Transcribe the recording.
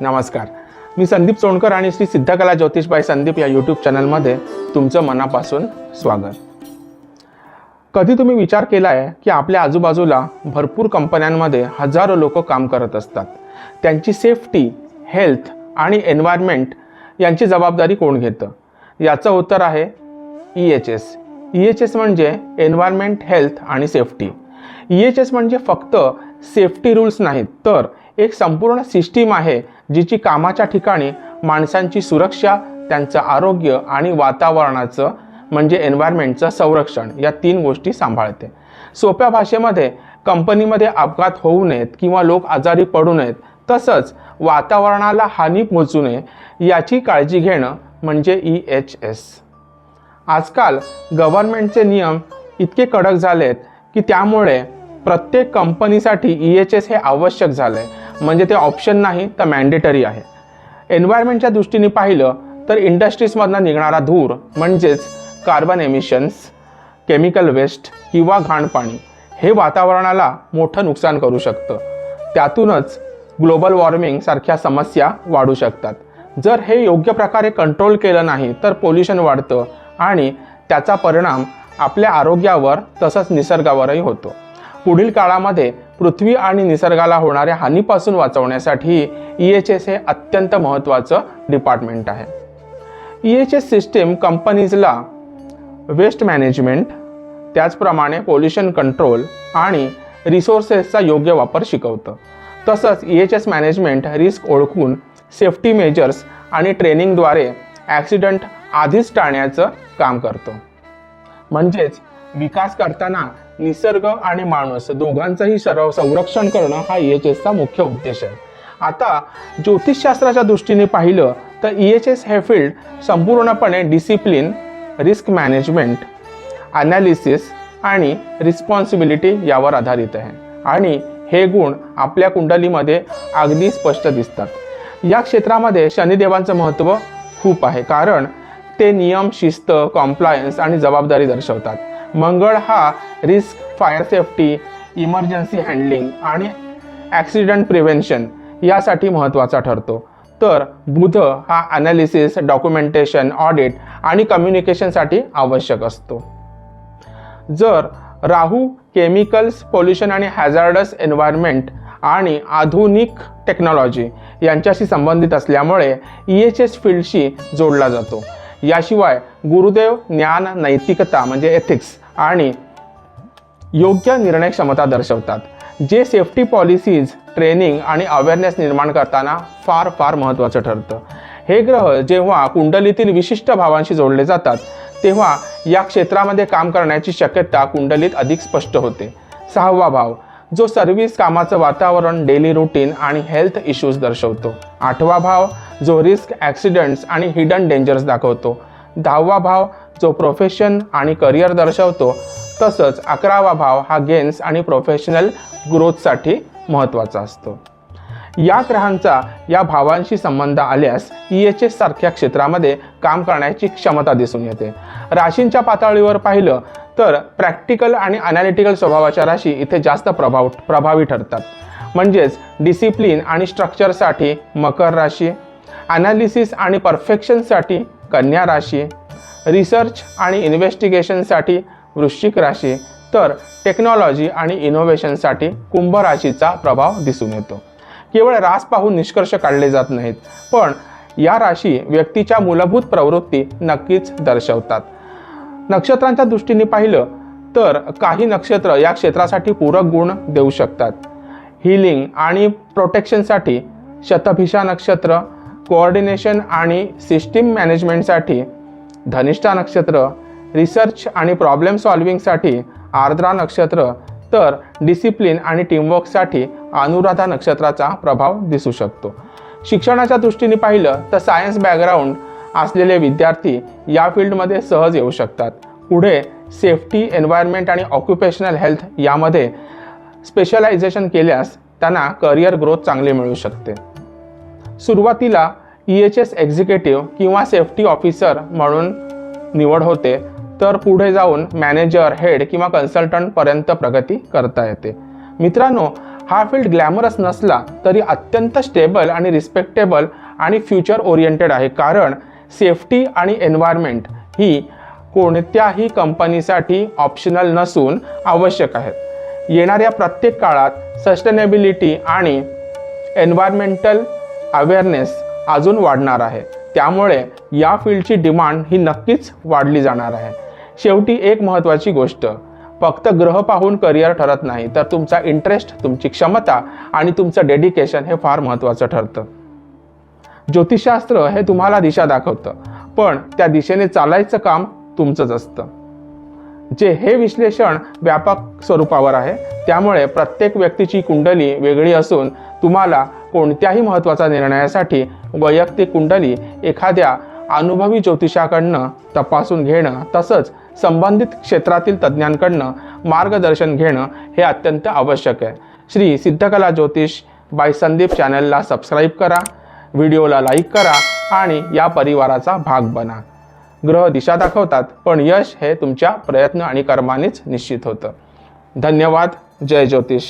नमस्कार, मी संदीप सोनकर आणि श्री सिद्धकला ज्योतिषबाई संदीप या यूट्यूब चॅनलमध्ये तुमचं मनापासून स्वागत. कधी तुम्ही विचार केला आहे की आपल्या आजूबाजूला भरपूर कंपन्यांमध्ये हजारो लोक काम करत असतात. त्यांची सेफ्टी, हेल्थ आणि एन्व्हायरमेंट यांची जबाबदारी कोण घेतं? याचं उत्तर आहे EHS. EHS म्हणजे एन्व्हायरमेंट, हेल्थ आणि सेफ्टी. EHS म्हणजे फक्त सेफ्टी रूल्स नाहीत, तर एक संपूर्ण सिस्टीम आहे जिची कामाच्या ठिकाणी माणसांची सुरक्षा, त्यांचं आरोग्य आणि वातावरणाचं म्हणजे एन्व्हायरमेंटचं संरक्षण या 3 गोष्टी सांभाळते. सोप्या भाषेमध्ये कंपनीमध्ये अपघात होऊ नयेत किंवा लोक आजारी पडू नयेत, तसंच वातावरणाला हानी पोहोचू नये याची काळजी घेणं म्हणजे EHS. आजकाल गव्हर्नमेंटचे नियम इतके कडक झालेत की त्यामुळे प्रत्येक कंपनीसाठी EHS हे आवश्यक झालं आहे. म्हणजे ते ऑप्शन नाही तर मॅन्डेटरी आहे. एन्व्हायरमेंटच्या दृष्टीने पाहिलं तर इंडस्ट्रीजमधनं निघणारा धूर म्हणजेच कार्बन एमिशन्स, केमिकल वेस्ट किंवा घाण पाणी हे वातावरणाला मोठं नुकसान करू शकतं. त्यातूनच ग्लोबल वॉर्मिंग सारख्या समस्या वाढू शकतात. जर हे योग्य प्रकारे कंट्रोल केलं नाही तर पोल्युशन वाढतं आणि त्याचा परिणाम आपल्या आरोग्यावर तसंच निसर्गावरही होतो. पुढील काळामध्ये पृथ्वी आणि निसर्गाला होणाऱ्या हानीपासून वाचवण्यासाठी EHS हे अत्यंत महत्त्वाचं डिपार्टमेंट आहे. EHS सिस्टीम कंपनीजला वेस्ट मॅनेजमेंट, त्याचप्रमाणे पोल्युशन कंट्रोल आणि रिसोर्सेसचा योग्य वापर शिकवतं. तसंच EHS मॅनेजमेंट रिस्क ओळखून सेफ्टी मेजर्स आणि ट्रेनिंगद्वारे ॲक्सिडेंट आधीच टाळण्याचं काम करतो. म्हणजेच विकास करताना निसर्ग आणि माणूस दोघांचंही संरक्षण करणं हा EHSचा मुख्य उद्देश आहे. आता ज्योतिषशास्त्राच्या दृष्टीने पाहिलं तर EHS हे फील्ड संपूर्णपणे डिसिप्लिन, रिस्क मॅनेजमेंट, ॲनालिसिस आणि रिस्पॉन्सिबिलिटी यावर आधारित आहे आणि हे गुण आपल्या कुंडलीमध्ये अगदी स्पष्ट दिसतात. या क्षेत्रामध्ये शनिदेवांचं महत्त्व खूप आहे, कारण ते नियम, शिस्त, कॉम्प्लायन्स आणि जबाबदारी दर्शवतात. मंगळ हा risk, fire safety, emergency handling आणि ॲक्सिडेंट प्रिव्हेन्शन यासाठी महत्त्वाचा ठरतो. तर बुध हा ॲनालिसिस, डॉक्युमेंटेशन, ऑडिट आणि कम्युनिकेशनसाठी आवश्यक असतो. जर राहू केमिकल्स, पोल्युशन आणि हॅझार्डस एन्व्हायरमेंट आणि आधुनिक टेक्नॉलॉजी यांच्याशी संबंधित असल्यामुळे EHS फील्डशी जोडला जातो. याशिवाय गुरुदेव ज्ञान, नैतिकता म्हणजे एथिक्स आणि योग्य निर्णय क्षमता दर्शवतात, जे सेफ्टी पॉलिसीज, ट्रेनिंग आणि अवेअरनेस निर्माण करताना फार फार महत्त्वाचं ठरतं. हे ग्रह जेव्हा कुंडलीतील विशिष्ट भावांशी जोडले जातात तेव्हा या क्षेत्रामध्ये काम करण्याची शक्यता कुंडलीत अधिक स्पष्ट होते. 6वा भाव जो सर्व्हिस, कामाचं वातावरण, डेली रुटीन आणि हेल्थ इश्यूज दर्शवतो. 8वा भाव जो रिस्क, ॲक्सिडेंट्स आणि हिडन डेंजर्स दाखवतो. 10वा भाव जो प्रोफेशन आणि करिअर दर्शवतो. तसंच 11वा भाव हा गेन्स आणि प्रोफेशनल ग्रोथसाठी महत्त्वाचा असतो. या ग्रहांचा या भावांशी संबंध आल्यास EHS सारख्या क्षेत्रामध्ये काम करण्याची क्षमता दिसून येते. राशींच्या पातळीवर पाहिलं तर प्रॅक्टिकल आणि ॲनालिटिकल स्वभावाच्या राशी इथे जास्त प्रभावी ठरतात. म्हणजेच डिसिप्लिन आणि स्ट्रक्चरसाठी मकर राशी, ॲनालिसिस आणि परफेक्शनसाठी कन्या राशी, रिसर्च आणि इन्व्हेस्टिगेशनसाठी वृश्चिक राशी, तर टेक्नॉलॉजी आणि इनोव्हेशनसाठी कुंभ राशीचा प्रभाव दिसून येतो. केवळ रास पाहून निष्कर्ष काढले जात नाहीत, पण या राशी व्यक्तीच्या मूलभूत प्रवृत्ती नक्कीच दर्शवतात. नक्षत्रांच्या दृष्टीने पाहिलं तर काही नक्षत्र या क्षेत्रासाठी पूरक गुण देऊ शकतात. हीलिंग आणि प्रोटेक्शनसाठी शतभिषा नक्षत्र, कोऑर्डिनेशन आणि सिस्टीम मॅनेजमेंटसाठी धनिष्ठा नक्षत्र, रिसर्च आणि प्रॉब्लेम सॉल्व्हिंगसाठी आर्द्रा नक्षत्र, तर डिसिप्लिन आणि टीमवर्कसाठी अनुराधा नक्षत्राचा प्रभाव दिसू शकतो. शिक्षणाच्या दृष्टीने पाहिलं तर सायन्स बॅकग्राऊंड असलेले विद्यार्थी या फील्डमध्ये सहज येऊ शकतात. पुढे सेफ्टी, एन्व्हायरमेंट आणि ऑक्युपेशनल हेल्थ यामध्ये स्पेशलायझेशन केल्यास त्यांना करिअर ग्रोथ चांगली मिळू शकते. सुरुवातीला EHS एक्झिक्युटिव्ह किंवा सेफ्टी ऑफिसर म्हणून निवड होते, तर पुढे जाऊन मॅनेजर, हेड किंवा कन्सल्टंटपर्यंत प्रगती करता येते. मित्रांनो, हा फील्ड ग्लॅमरस नसला तरी अत्यंत स्टेबल आणि रिस्पेक्टेबल आणि फ्युचर ओरिएंटेड आहे, कारण सेफ्टी आणि एन्व्हायरमेंट ही कोणत्याही कंपनीसाठी ऑप्शनल नसून आवश्यक आहेत. येणाऱ्या प्रत्येक काळात सस्टेनेबिलिटी आणि एन्व्हायरमेंटल अवेअरनेस अजून वाढणार आहे, त्यामुळे या फील्डची डिमांड ही नक्कीच वाढली जाणार आहे. शेवटी एक महत्त्वाची गोष्ट, फक्त ग्रह पाहून करिअर ठरत नाही, तर तुमचा इंटरेस्ट, तुमची क्षमता आणि तुमचं डेडिकेशन हे फार महत्त्वाचं ठरतं. ज्योतिषशास्त्र हे तुम्हाला दिशा दाखवतं, पण त्या दिशेने चालायचं काम तुमचंच असतं. हे विश्लेषण व्यापक स्वरूपावर आहे, त्यामुळे प्रत्येक व्यक्तीची कुंडली वेगळी असून तुम्हाला कोणत्याही महत्त्वाच्या निर्णयासाठी वैयक्तिक कुंडली एखाद्या अनुभवी ज्योतिषाकडनं तपासून घेणं, तसंच संबंधित क्षेत्रातील तज्ज्ञांकडनं मार्गदर्शन घेणं हे अत्यंत आवश्यक आहे. श्री सिद्धकला ज्योतिष बाय संदीप चॅनलला सबस्क्राईब करा, व्हिडिओला लाईक करा आणि या परिवाराचा भाग बना. ग्रह दिशा दाखवतात, पण यश हे तुमच्या प्रयत्न आणि कर्मानेच निश्चित होतं. धन्यवाद. जय ज्योतिष.